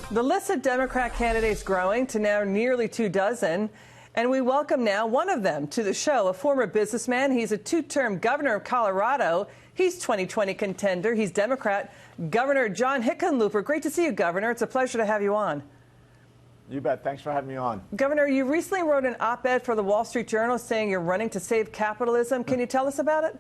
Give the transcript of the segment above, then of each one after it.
The list of Democrat candidates growing to now nearly 24. And we welcome now one of them to the show, a former businessman. He's a two-term governor of Colorado. He's 2020 contender. He's Democrat, Governor John Hickenlooper. Great to see you, Governor. It's a pleasure to have you on. You bet. Thanks for having me on. Governor, you recently wrote an op-ed for the Wall Street Journal saying you're running to save capitalism. Can you tell us about it?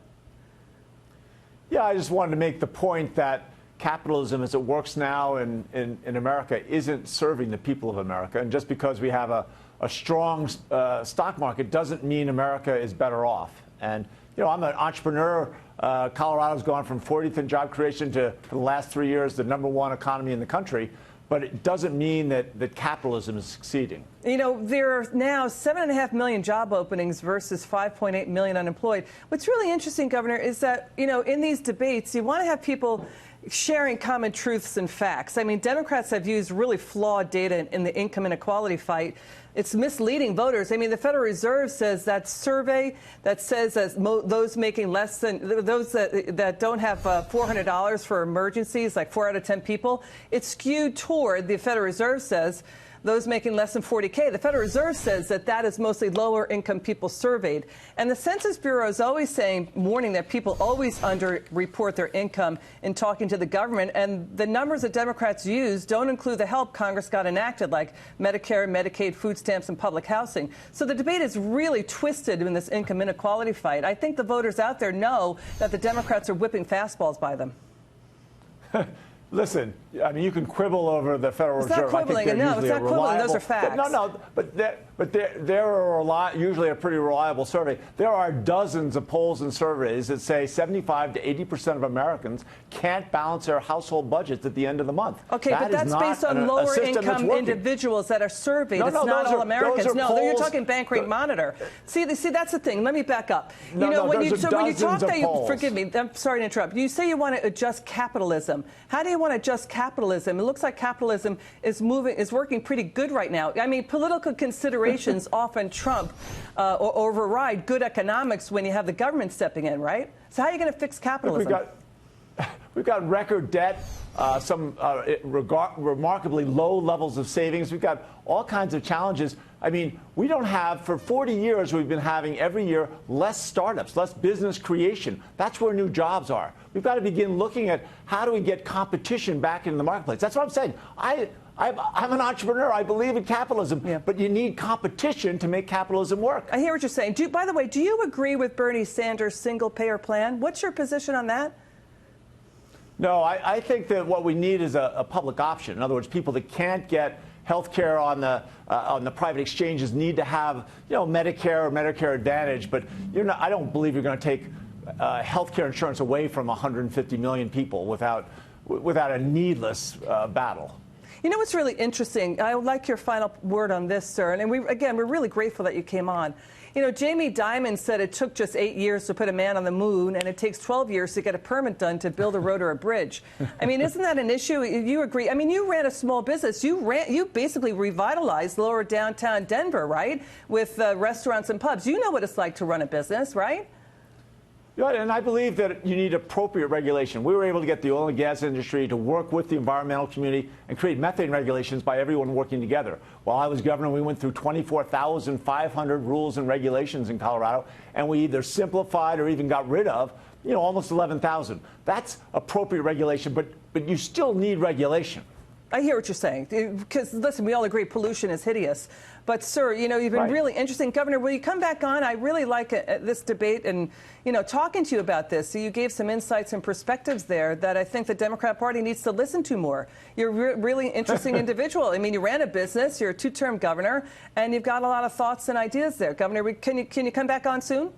Yeah, I just wanted to make the point that capitalism as it works now in America isn't serving the people of America. And just because we have a strong stock market doesn't mean America is better off. And, you know, I'm an entrepreneur. Colorado's gone from 40th in job creation to, for the last 3 years, the #1 economy in the country. But it doesn't mean that capitalism is succeeding. You know, there are now 7.5 million job openings versus 5.8 million unemployed. What's really interesting, Governor, is that, you know, in these debates, you want to have people sharing common truths and facts. I mean, Democrats have used really flawed data in the income inequality fight. It's misleading voters. I mean, the Federal Reserve says that survey that says that those making less than those that don't have $400 for emergencies, like 4 out of 10 people, it's skewed toward, the Federal Reserve says, those making less than 40K. The Federal Reserve says that is mostly lower income people surveyed. And the Census Bureau is always warning that people always underreport their income in talking to the government. And the numbers that Democrats use don't include the help Congress got enacted, like Medicare, Medicaid, food stamps, and public housing. So the debate is really twisted in this income inequality fight. I think the voters out there know that the Democrats are whipping fastballs by them. Listen, I mean, you can quibble over the Federal Reserve. It's not quibbling. No, it's not quibbling. Those are facts. But they're usually a pretty reliable survey. There are dozens of polls and surveys that say 75 to 80% of Americans can't balance their household budgets at the end of the month. Okay, but that's based on lower income individuals that are surveyed. It's not all Americans. No, you're talking Bank Rate Monitor. See, that's the thing. Let me back up. When you talk that, forgive me, I'm sorry to interrupt. You say you want to adjust capitalism. How do you want to adjust capitalism? It looks like capitalism is working pretty good right now. I mean, political considerations often trump or override good economics when you have the government stepping in, right? So how are you going to fix capitalism? We've got record debt, some remarkably low levels of savings. We've got all kinds of challenges. I mean, we don't have, for 40 years, we've been having every year less startups, less business creation. That's where new jobs are. We've got to begin looking at how do we get competition back into the marketplace. That's what I'm saying. I'm an entrepreneur. I believe in capitalism, but you need competition to make capitalism work. I hear what you're saying. By the way, do you agree with Bernie Sanders' single-payer plan? What's your position on that? No, I think that what we need is a public option. In other words, people that can't get health care on the private exchanges need to have, Medicare or Medicare Advantage. But I don't believe you're going to take health care insurance away from 150 million people without a needless battle. You know what's really interesting? I would like your final word on this, sir. And we're really grateful that you came on. You know, Jamie Dimon said it took just 8 years to put a man on the moon, and it takes 12 years to get a permit done to build a road or a bridge. I mean, isn't that an issue? You agree? I mean, you ran a small business. You basically revitalized lower downtown Denver, right, with restaurants and pubs. You know what it's like to run a business, right? Yeah, and I believe that you need appropriate regulation. We were able to get the oil and gas industry to work with the environmental community and create methane regulations by everyone working together. While I was governor, we went through 24,500 rules and regulations in Colorado, and we either simplified or even got rid of, almost 11,000. That's appropriate regulation, but you still need regulation. I hear what you're saying, because, listen, we all agree pollution is hideous. But, sir, you've been really interesting. Governor, will you come back on? I really like this debate and, talking to you about this. So you gave some insights and perspectives there that I think the Democrat Party needs to listen to more. You're a really interesting individual. I mean, you ran a business. You're a two-term governor, and you've got a lot of thoughts and ideas there. Governor, can you come back on soon?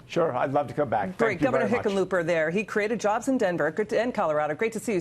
Sure, I'd love to come back. Great. Governor Hickenlooper there. He created jobs in Denver and Colorado. Great to see you, sir.